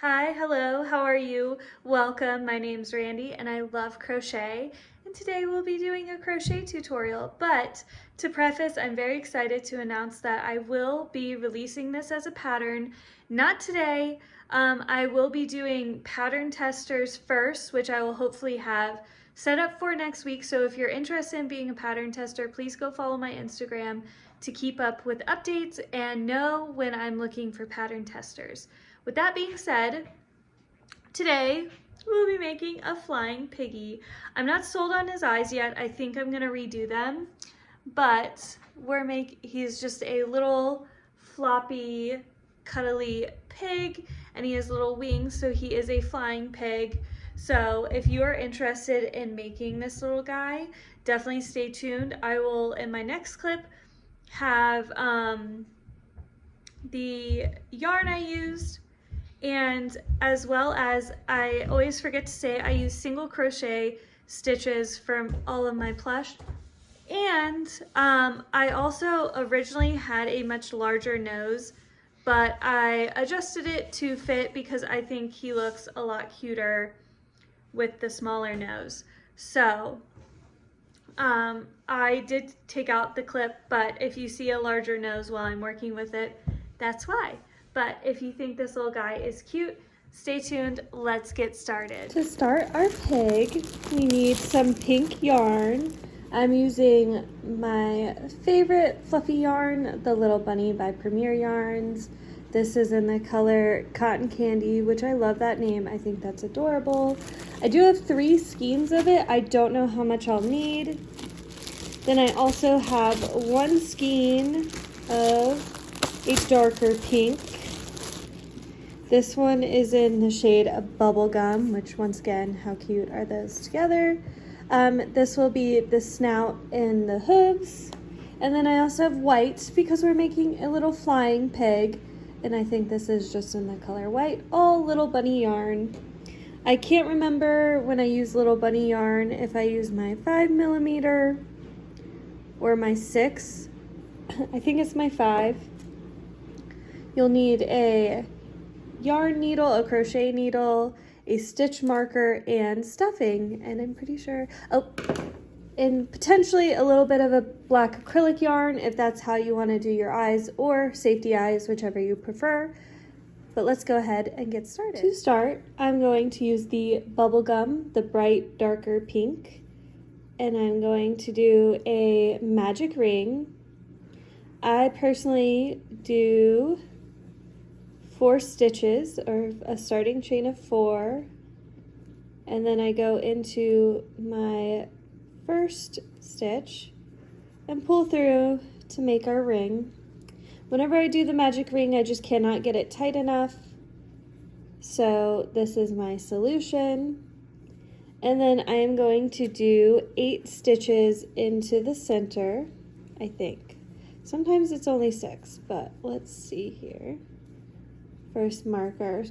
Hi, hello, how are you? Welcome, my name's Randy and I love crochet, and today we'll be doing a crochet tutorial. But to preface, I'm very excited to announce that I will be releasing this as a pattern, not today. I will be doing pattern testers first, which I will hopefully have set up for next week. So if you're interested in being a pattern tester, please go follow my Instagram to keep up with updates and know when I'm looking for pattern testers. With that being said, today we'll be making a flying piggy. I'm not sold on his eyes yet. I think I'm gonna redo them, but he's just a little floppy, cuddly pig, and he has little wings, so he is a flying pig. So if you are interested in making this little guy, definitely stay tuned. I will, in my next clip, have the yarn I used, and as well as, I always forget to say, I use single crochet stitches from all of my plush. And I also originally had a much larger nose, but I adjusted it to fit because I think he looks a lot cuter with the smaller nose. So I did take out the clip, but if you see a larger nose while I'm working with it, that's why. But if you think this little guy is cute, stay tuned. Let's get started. To start our pig, we need some pink yarn. I'm using my favorite fluffy yarn, the Little Bunny by Premier Yarns. This is in the color Cotton Candy, which I love that name. I think that's adorable. I do have 3 skeins of it. I don't know how much I'll need. Then I also have 1 skein of a darker pink. This one is in the shade of Bubblegum, which once again, how cute are those together? This will be the snout and the hooves. And then I also have white because we're making a little flying pig. And I think this is just in the color white, all Little Bunny yarn. I can't remember when I use Little Bunny yarn, if I use my 5mm or my 6. I think it's my 5. You'll need a yarn needle, a crochet needle, a stitch marker, and stuffing, and I'm pretty sure, and potentially a little bit of a black acrylic yarn if that's how you want to do your eyes, or safety eyes, whichever you prefer. But let's go ahead and get started. To start, I'm going to use the Bubblegum, the bright darker pink, and I'm going to do a magic ring. I personally do 4 stitches, or a starting chain of 4, and then I go into my first stitch and pull through to make our ring. Whenever I do the magic ring, I just cannot get it tight enough, so this is my solution. And then I am going to do 8 stitches into the center, I think. Sometimes it's only 6, but let's see here. First, mark our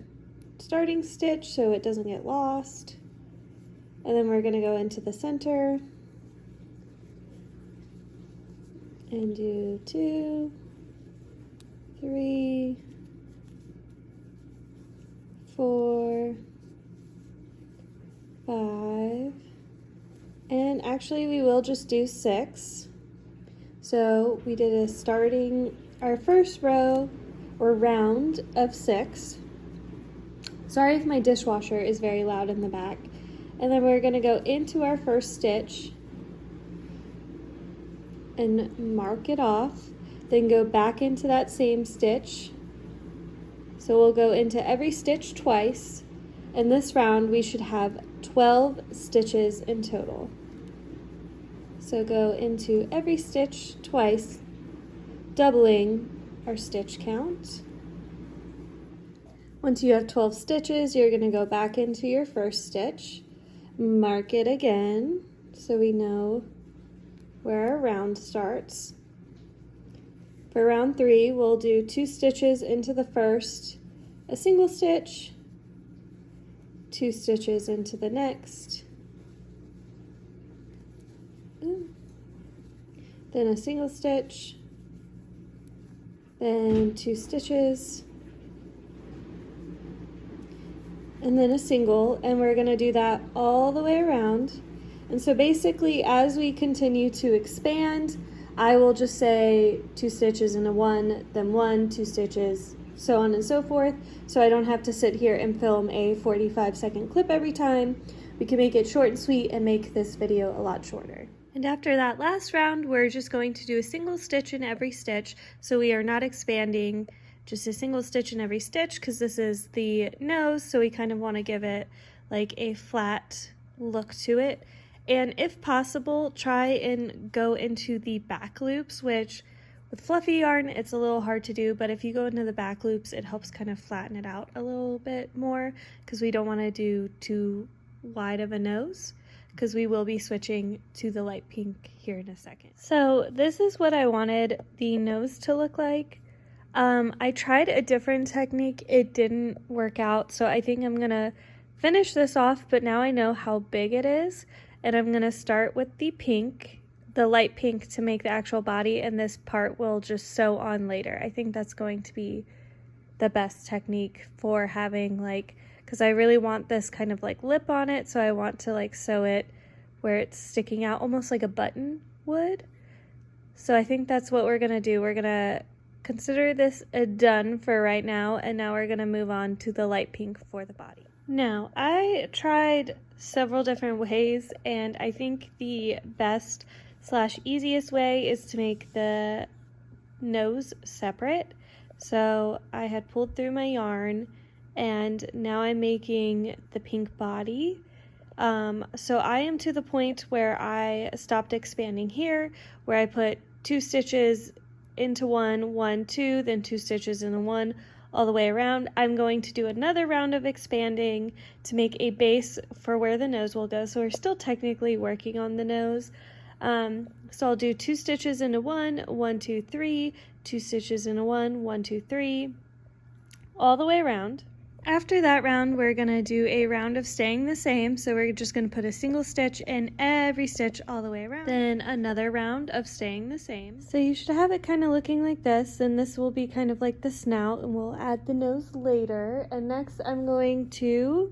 starting stitch so it doesn't get lost. And then we're going to go into the center and do 2, 3, 4, 5, and actually we will just do 6. So we did our first row or round of 6. Sorry if my dishwasher is very loud in the back. And then we're going to go into our first stitch and mark it off, then go back into that same stitch. So we'll go into every stitch twice, and this round we should have 12 stitches in total. So go into every stitch twice, doubling our stitch count. Once you have 12 stitches, you're going to go back into your first stitch, mark it again so we know where our round starts. For round 3, we'll do 2 stitches into the first, a single stitch, 2 stitches into the next, then a single stitch, then 2 stitches, and then a single, and we're going to do that all the way around. And so basically, as we continue to expand, I will just say 2 stitches in a 1, then 1, 2 stitches, so on and so forth, so I don't have to sit here and film a 45-second clip every time. We can make it short and sweet and make this video a lot shorter. And after that last round, we're just going to do a single stitch in every stitch, so we are not expanding, just a single stitch in every stitch, because this is the nose, so we kind of want to give it like a flat look to it. And if possible, try and go into the back loops, which with fluffy yarn, it's a little hard to do, but if you go into the back loops, it helps kind of flatten it out a little bit more, because we don't want to do too wide of a nose, because we will be switching to the light pink here in a second. So this is what I wanted the nose to look like. I tried a different technique. It didn't work out, so I think I'm gonna finish this off, but now I know how big it is, and I'm gonna start with the pink, the light pink, to make the actual body, and this part will just sew on later. I think that's going to be the best technique for having, like, because I really want this kind of like lip on it, so I want to like sew it where it's sticking out almost like a button would. So I think that's what we're gonna do. We're gonna consider this done for right now, and now we're gonna move on to the light pink for the body. Now, I tried several different ways, and I think the best / easiest way is to make the nose separate. So I had pulled through my yarn, and now I'm making the pink body. So I am to the point where I stopped expanding here, where I put 2 stitches into 1, 1, 2, then 2 stitches into 1, all the way around. I'm going to do another round of expanding to make a base for where the nose will go. So we're still technically working on the nose. So I'll do 2 stitches into 1, 1, 2, 3, 2 stitches into 1, 1, 2, 3, all the way around. After that round, we're gonna do a round of staying the same, so we're just gonna put a single stitch in every stitch all the way around. Then another round of staying the same. So you should have it kind of looking like this, and this will be kind of like the snout, and we'll add the nose later. And next I'm going to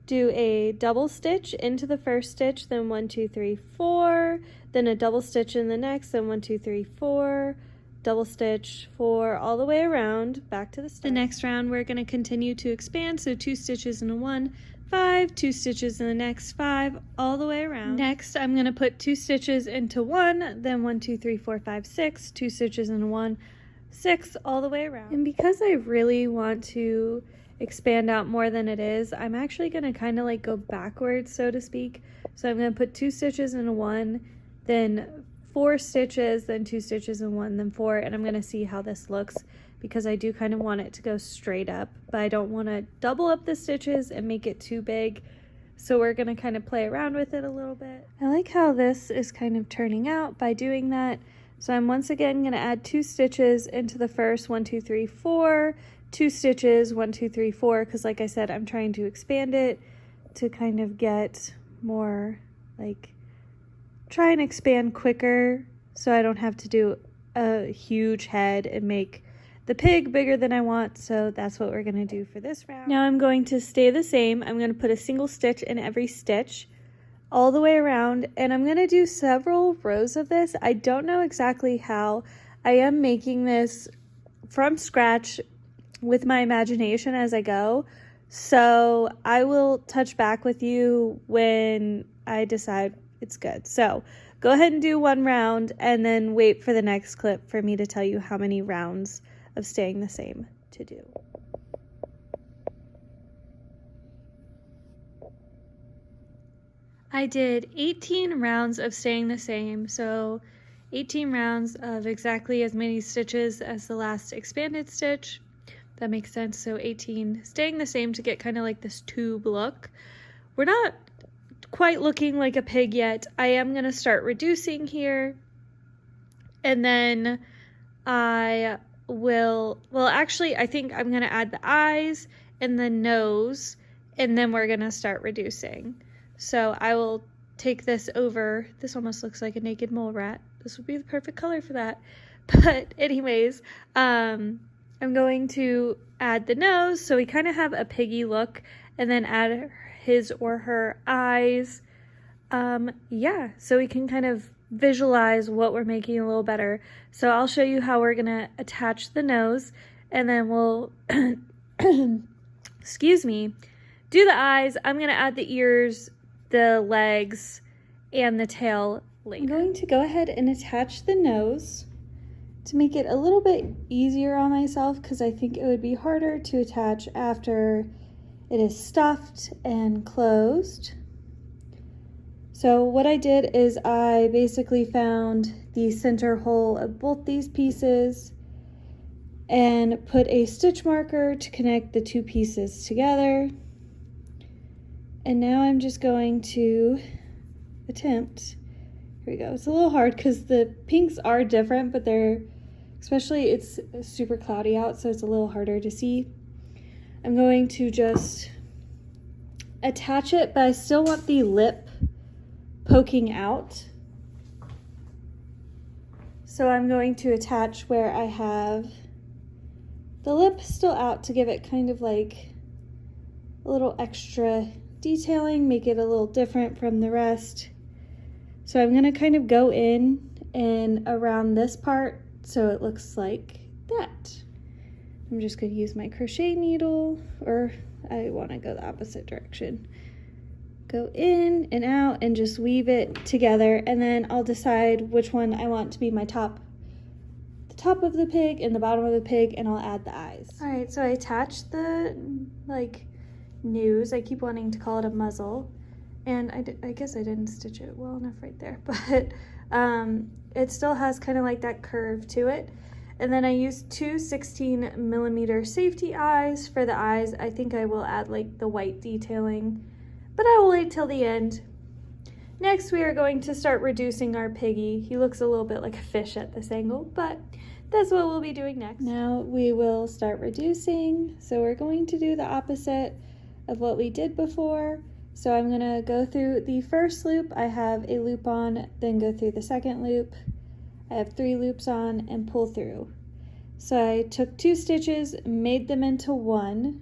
do a double stitch into the first stitch, then 1, 2, 3, 4, then a double stitch in the next, then 1, 2, 3, 4, double stitch 4, all the way around back to the start. The next round we're going to continue to expand, so 2 stitches into 1, 5, 2 stitches in the next 5, all the way around. Next I'm going to put 2 stitches into 1, then 1, 2, 3, 4, 5, 6, 2 stitches into 1, 6, all the way around. And because I really want to expand out more than it is, I'm actually going to kind of like go backwards, so to speak. So I'm going to put 2 stitches into 1, then 4 stitches, then 2 stitches in 1, then 4, and I'm going to see how this looks, because I do kind of want it to go straight up, but I don't want to double up the stitches and make it too big, so we're going to kind of play around with it a little bit. I like how this is kind of turning out by doing that, so I'm once again going to add 2 stitches into the first, 1, 2, 3, 4, 2 stitches, 1, 2, 3, 4, because like I said, I'm trying to expand it to kind of get more, like, try and expand quicker so I don't have to do a huge head and make the pig bigger than I want. So that's what we're going to do for this round. Now I'm going to stay the same. I'm going to put a single stitch in every stitch all the way around, and I'm going to do several rows of this. I don't know exactly how. I am making this from scratch with my imagination as I go, so I will touch back with you when I decide it's good. So go ahead and do 1 round, and then wait for the next clip for me to tell you how many rounds of staying the same to do. I did 18 rounds of staying the same, so 18 rounds of exactly as many stitches as the last expanded stitch. That makes sense. So 18 staying the same to get kind of like this tube look. We're not quite looking like a pig yet. I am going to start reducing here, and then I will, well actually I think I'm going to add the eyes and the nose, and then we're going to start reducing. So I will take this over. This almost looks like a naked mole rat. This would be the perfect color for that. But anyways, I'm going to add the nose so we kind of have a piggy look, and then add his or her eyes. Yeah, so we can kind of visualize what we're making a little better. So I'll show you how we're gonna attach the nose, and then we'll excuse me, do the eyes. I'm gonna add the ears, the legs, and the tail later. I'm going to go ahead and attach the nose to make it a little bit easier on myself, because I think it would be harder to attach after it is stuffed and closed. So what I did is I basically found the center hole of both these pieces and put a stitch marker to connect the two pieces together. And now I'm just going to attempt. Here we go. It's a little hard because the pinks are different, but they're, especially it's super cloudy out, so it's a little harder to see. I'm going to just attach it, but I still want the lip poking out. So I'm going to attach where I have the lip still out to give it kind of like a little extra detailing, make it a little different from the rest. So I'm going to kind of go in and around this part so it looks like that. I'm just going to use my crochet needle, or I want to go the opposite direction. Go in and out and just weave it together, and then I'll decide which one I want to be my top, the top of the pig and the bottom of the pig, and I'll add the eyes. All right, so I attached the news. I keep wanting to call it a muzzle, and I guess I didn't stitch it well enough right there, but it still has kind of like that curve to it. And then I used two 16mm safety eyes for the eyes. I think I will add like the white detailing, but I will wait till the end. Next, we are going to start reducing our piggy. He looks a little bit like a fish at this angle, but that's what we'll be doing next. Now we will start reducing. So we're going to do the opposite of what we did before. So I'm gonna go through the first loop. I have a loop on, then go through the second loop. I have 3 loops on and pull through. So I took 2 stitches, made them into 1.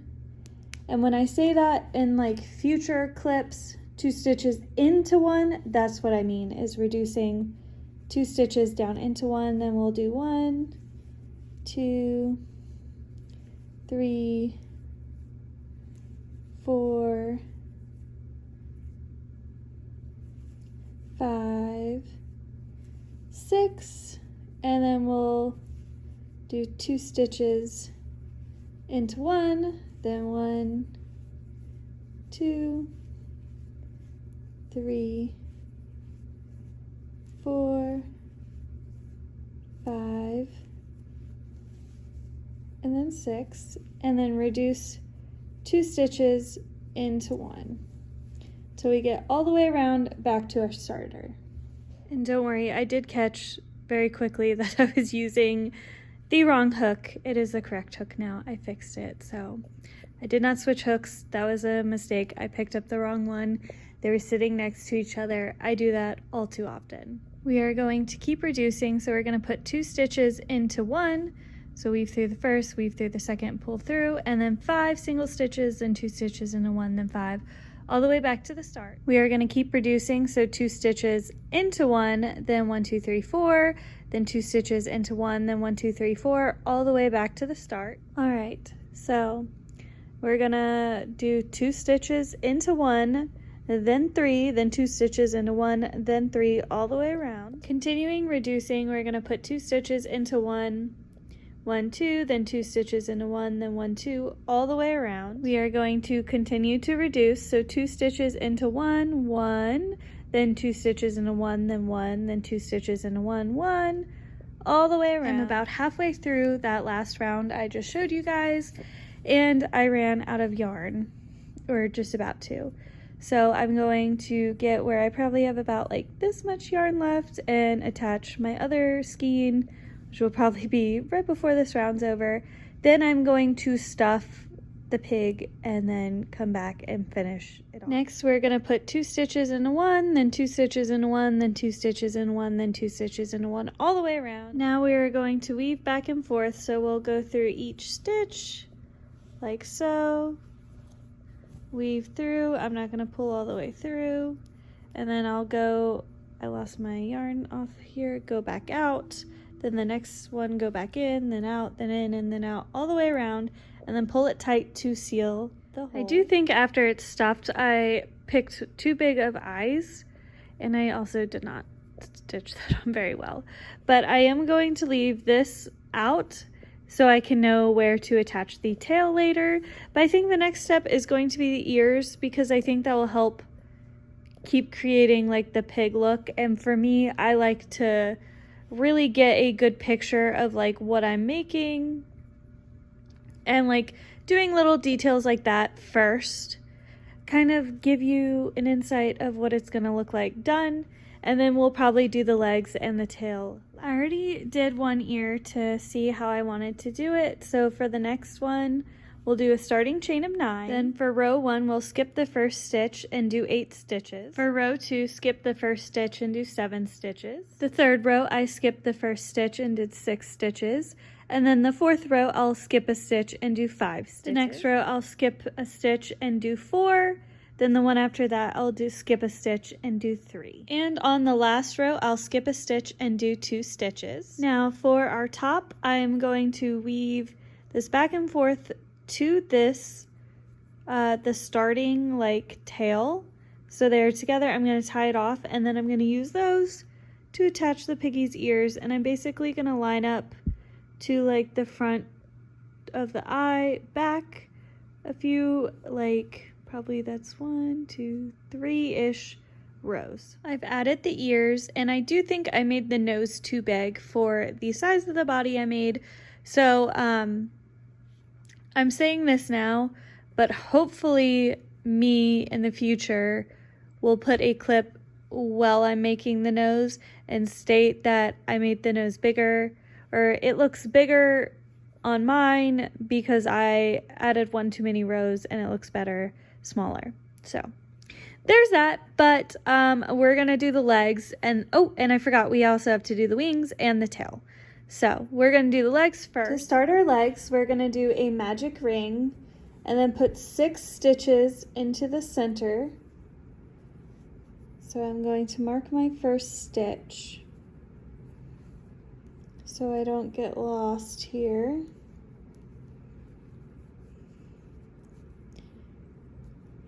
And when I say that in like future clips, 2 stitches into 1, that's what I mean, is reducing 2 stitches down into 1. Then we'll do 1, 2, 3, 4, 5, 6, and then we'll do 2 stitches into 1, then 1, 2, 3, 4, 5, and then 6, and then reduce 2 stitches into 1. So we get all the way around back to our starter. And don't worry, I did catch very quickly that I was using the wrong hook. It is the correct hook now. I fixed it. So I did not switch hooks. That was a mistake. I picked up the wrong one. They were sitting next to each other. I do that all too often. We are going to keep reducing. So we're going to put 2 stitches into 1. So weave through the first, weave through the second, pull through, and then 5 single stitches, then 2 stitches into 1, then 5. All the way back to the start. We are going to keep reducing, so 2 stitches into 1, then 1, 2, 3, 4, then 2 stitches into 1, then 1, 2, 3, 4, all the way back to the start. All right, so we're gonna do 2 stitches into 1, then 3, then 2 stitches into 1, then 3, all the way around. Continuing reducing, we're gonna put 2 stitches into 1, 1, 2, then 2 stitches into 1, then 1, 2, all the way around. We are going to continue to reduce, so 2 stitches into 1, 1, then 2 stitches into 1, then 1, then 2 stitches into 1, 1, all the way around. I'm about halfway through that last round I just showed you guys, and I ran out of yarn, or just about to. So I'm going to get where I probably have about like this much yarn left and attach my other skein, which will probably be right before this round's over. Then I'm going to stuff the pig and then come back and finish it off. Next, we're gonna put 2 stitches into 1, then 2 stitches into 1, then 2 stitches into 1, then 2 stitches into 1, all the way around. Now we are going to weave back and forth, so we'll go through each stitch, like so, weave through. I'm not going to pull all the way through, and then I'll go, I lost my yarn off here, go back out, then the next one go back in, then out, then in, and then out, all the way around, and then pull it tight to seal the hole. I do think after it stopped, I picked too big of eyes, and I also did not stitch that on very well. But I am going to leave this out so I can know where to attach the tail later. But I think the next step is going to be the ears, because I think that will help keep creating like the pig look. And for me, I like to really get a good picture of like what I'm making and like doing little details like that first, kind of give you an insight of what it's gonna look like done, and then we'll probably do the legs and the tail. I already did one ear to see how I wanted to do it, so for the next one we'll do a starting chain of 9. Then for row 1 we'll skip the first stitch and do 8 stitches. For row 2, skip the first stitch and do 7 stitches. The third row I skipped the first stitch and did 6 stitches. And then the fourth row I'll skip a stitch and do 5 stitches. The next row I'll skip a stitch and do 4. Then the one after that I'll skip a stitch and do 3. And on the last row I'll skip a stitch and do 2 stitches. Now for our top, I'm going to weave this back and forth to this, the starting like tail. So they're together. I'm going to tie it off, and then I'm going to use those to attach the piggy's ears, and I'm basically going to line up to like the front of the eye, back a few, like probably that's 1, 2, 3-ish rows. I've added the ears, and I do think I made the nose too big for the size of the body I made. So I'm saying this now, but hopefully me in the future will put a clip while I'm making the nose and state that I made the nose bigger, or it looks bigger on mine because I added one too many rows and it looks better smaller. So there's that, but we're gonna do the legs, and oh, and I forgot, we also have to do the wings and the tail. So we're gonna do the legs first. To start our legs, we're gonna do a magic ring and then put 6 stitches into the center. So I'm going to mark my first stitch so I don't get lost here.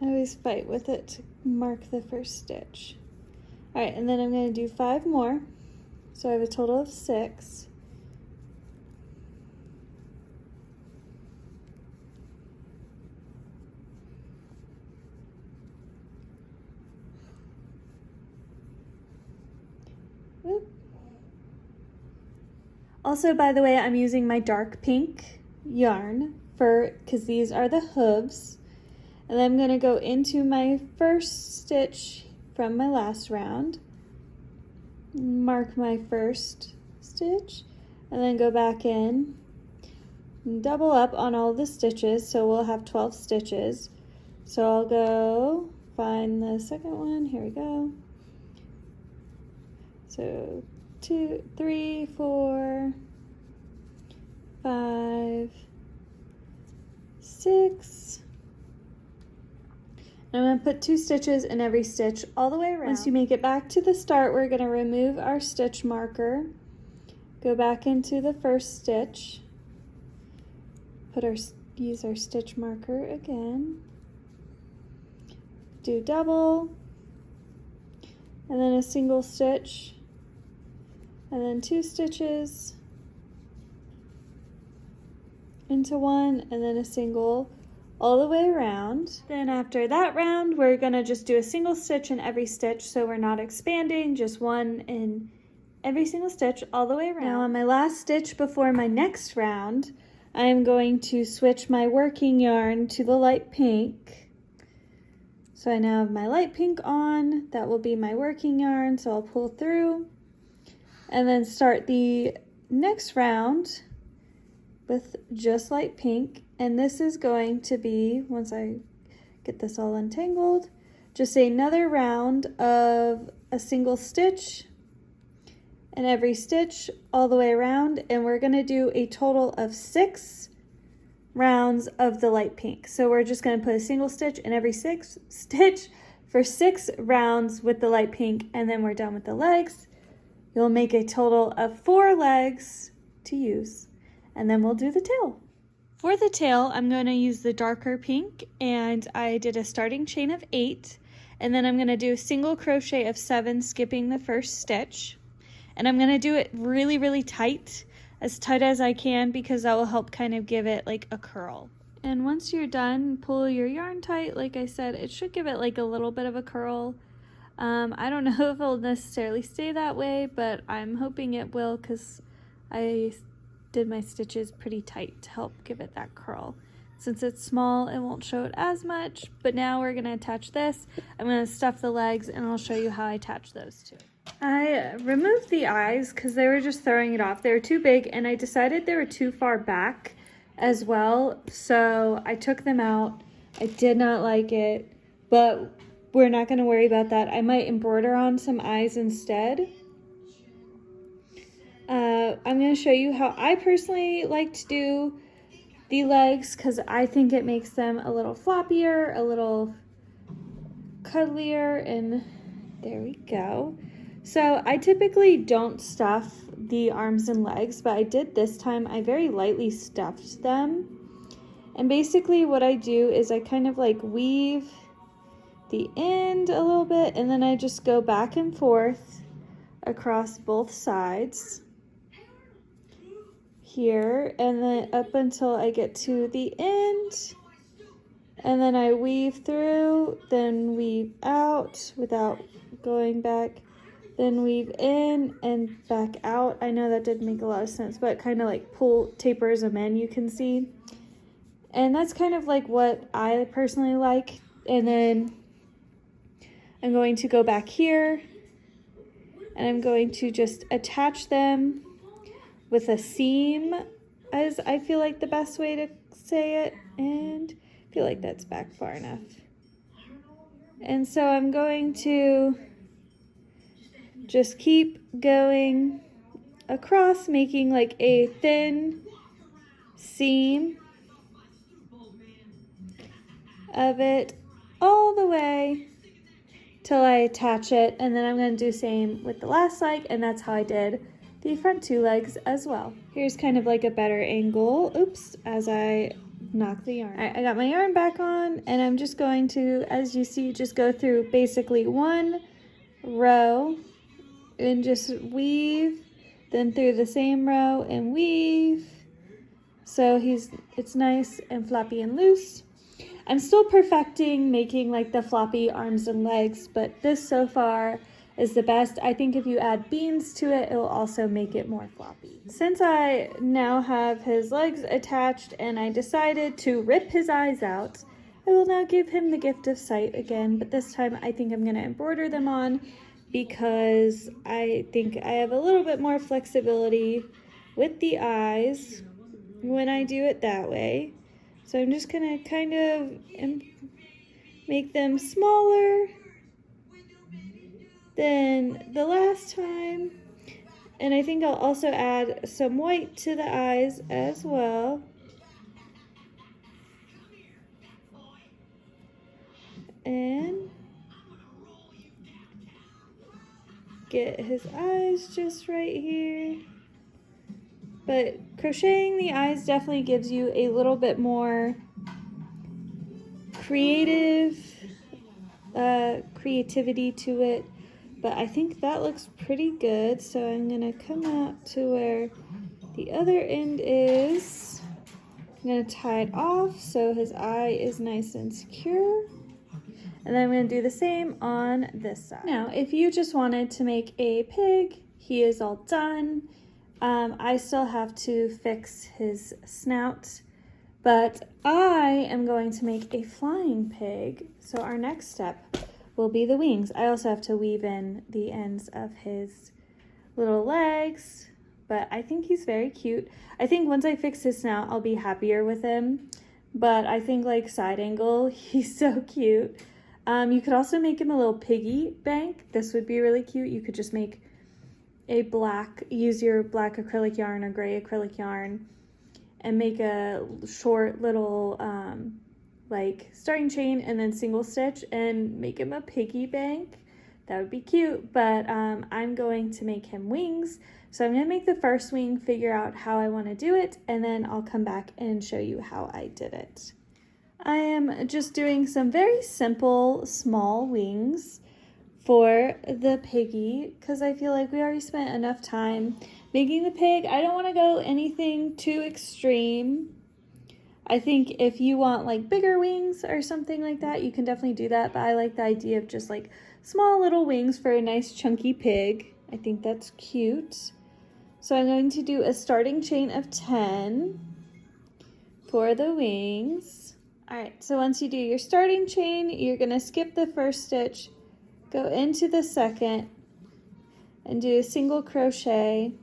I always fight with it to mark the first stitch. All right, and then I'm going to do 5 more. So I have a total of 6. Oop. Also, by the way, I'm using my dark pink yarn because these are the hooves. And then I'm going to go into my first stitch from my last round, mark my first stitch, and then go back in, and double up on all the stitches, so we'll have 12 stitches. So I'll go find the second one, here we go. So 2, 3, 4, 5, 6. I'm going to put 2 stitches in every stitch all the way around. Once you make it back to the start, we're going to remove our stitch marker, go back into the first stitch, use our stitch marker again, do double, and then a single stitch, and then 2 stitches into one, and then a single all the way around. Then after that round, we're gonna just do a single stitch in every stitch, so we're not expanding, just one in every single stitch all the way around. Now on my last stitch before my next round, I am going to switch my working yarn to the light pink. So I now have my light pink on, that will be my working yarn, so I'll pull through and then start the next round with just light pink. And this is going to be, once I get this all untangled, just another round of a single stitch in every stitch all the way around, and we're going to do a total of 6 rounds of the light pink. So we're just going to put a single stitch in every stitch for 6 rounds with the light pink, and then we're done with the legs. You'll make a total of 4 legs to use, and then we'll do the tail. For the tail, I'm going to use the darker pink, and I did a starting chain of 8, and then I'm going to do a single crochet of 7, skipping the first stitch. And I'm going to do it really, really tight, as tight as I can, because that will help kind of give it like a curl. And once you're done, pull your yarn tight. Like I said, it should give it like a little bit of a curl. I don't know if it'll necessarily stay that way, but I'm hoping it will, because I did my stitches pretty tight to help give it that curl. Since it's small, it won't show it as much, but now we're going to attach this. I'm going to stuff the legs, and I'll show you how I attach those two. I removed the eyes because they were just throwing it off. They were too big, and I decided they were too far back as well, so I took them out. I did not like it, but we're not going to worry about that. I might embroider on some eyes instead. I'm going to show you how I personally like to do the legs, because I think it makes them a little floppier, a little cuddlier, and there we go. So I typically don't stuff the arms and legs, but I did this time. I very lightly stuffed them. And basically what I do is I kind of like weave the end a little bit, and then I just go back and forth across both sides here, and then up until I get to the end. And then I weave through, then weave out without going back, then weave in and back out. I know that didn't make a lot of sense, but kind of like tapers them in, you can see. And that's kind of like what I personally like. And then I'm going to go back here, and I'm going to just attach them with a seam, as I feel like the best way to say it, and I feel like that's back far enough. And so I'm going to just keep going across, making like a thin seam of it all the way till I attach it, and then I'm going to do the same with the last leg, and that's how I did the front 2 legs as well. Here's kind of like a better angle, oops, as I knock the yarn. I got my yarn back on, and I'm just going to, as you see, just go through basically 1 row and just weave, then through the same row and weave. So it's nice and floppy and loose. I'm still perfecting making like the floppy arms and legs, but this so far is the best. I think if you add beans to it, it'll also make it more floppy. Since I now have his legs attached and I decided to rip his eyes out, I will now give him the gift of sight again, but this time I think I'm going to embroider them on, because I think I have a little bit more flexibility with the eyes when I do it that way. So I'm just going to kind of make them smaller than the last time. And I think I'll also add some white to the eyes as well. And get his eyes just right here. But crocheting the eyes definitely gives you a little bit more creativity to it. But I think that looks pretty good. So I'm gonna come out to where the other end is. I'm gonna tie it off so his eye is nice and secure. And then I'm going to do the same on this side. Now, if you just wanted to make a pig, he is all done. I still have to fix his snout, but I am going to make a flying pig. So our next step will be the wings. I also have to weave in the ends of his little legs, but I think he's very cute. I think once I fix his snout, I'll be happier with him, but I think like side angle, he's so cute. You could also make him a little piggy bank. This would be really cute. You could just make use your black acrylic yarn or gray acrylic yarn, and make a short little like starting chain and then single stitch and make him a piggy bank. That would be cute, but I'm going to make him wings. So I'm gonna make the first wing, figure out how I wanna do it, and then I'll come back and show you how I did it. I am just doing some very simple, small wings for the piggy because I feel like we already spent enough time making the pig. I don't wanna go anything too extreme. I think if you want like bigger wings or something like that, you can definitely do that, but I like the idea of just like small little wings for a nice chunky pig. I think that's cute. So I'm going to do a starting chain of 10 for the wings. All right, so once you do your starting chain, you're gonna skip the first stitch, go into the second, and do a single crochet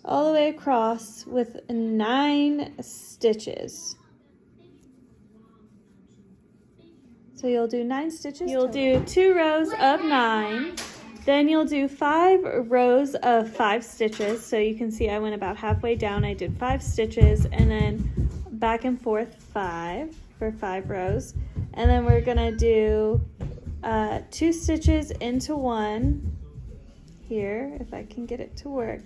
all the way across with 9 stitches. So you'll do 9 stitches. You'll do 2 rows of 9. Then you'll do 5 rows of 5 stitches. So you can see I went about halfway down. I did 5 stitches and then back and forth 5 for 5 rows. And then we're gonna do 2 stitches into 1 here, if I can get it to work.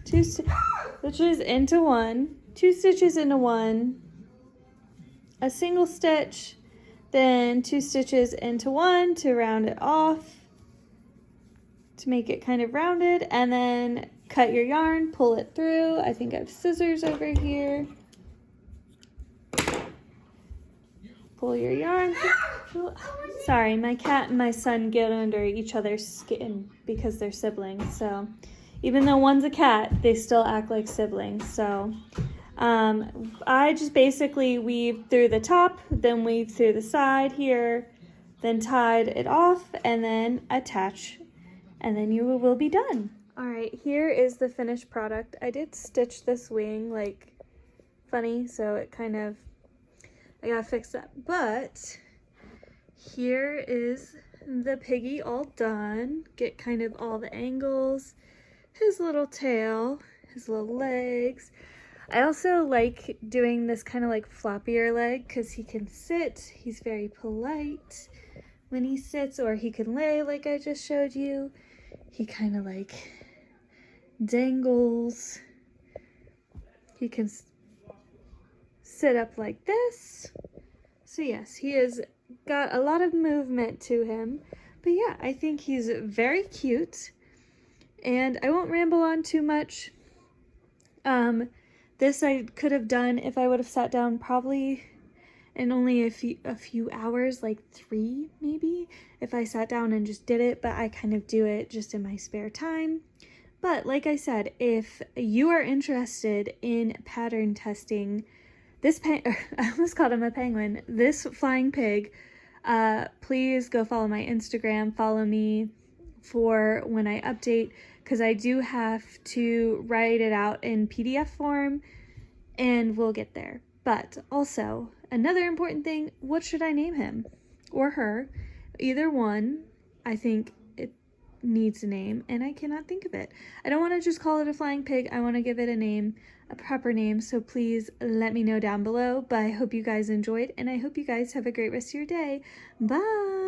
2 stitches into 1, 2 stitches into 1, a single stitch, then 2 stitches into 1 to round it off, to make it kind of rounded, and then cut your yarn, pull it through. I think I have scissors over here. Pull your yarn. Sorry, my cat and my son get under each other's skin because they're siblings, so even though one's a cat, they still act like siblings. So I just basically weave through the top, then weave through the side here, then tied it off, and then attach, and then you will be done. All right, here is the finished product. I did stitch this wing like funny, so it kind of, I gotta fix that. But here is the piggy all done. Get kind of all the angles, his little tail, his little legs. I also like doing this kind of like floppier leg because he can sit. He's very polite when he sits, or he can lay like I just showed you. He kind of like dangles. He can sit up like this. So yes, he has got a lot of movement to him. But yeah, I think he's very cute. And I won't ramble on too much. This I could have done if I would have sat down probably in only a few hours, like 3 maybe, if I sat down and just did it, but I kind of do it just in my spare time. But like I said, if you are interested in pattern testing this I almost called him a penguin, this flying pig, please go follow my Instagram, follow me for when I update, because I do have to write it out in PDF form, and we'll get there. But also, another important thing, what should I name him? Or her? Either one. I think it needs a name, and I cannot think of it. I don't want to just call it a flying pig. I want to give it a name, a proper name, so please let me know down below. But I hope you guys enjoyed, and I hope you guys have a great rest of your day. Bye!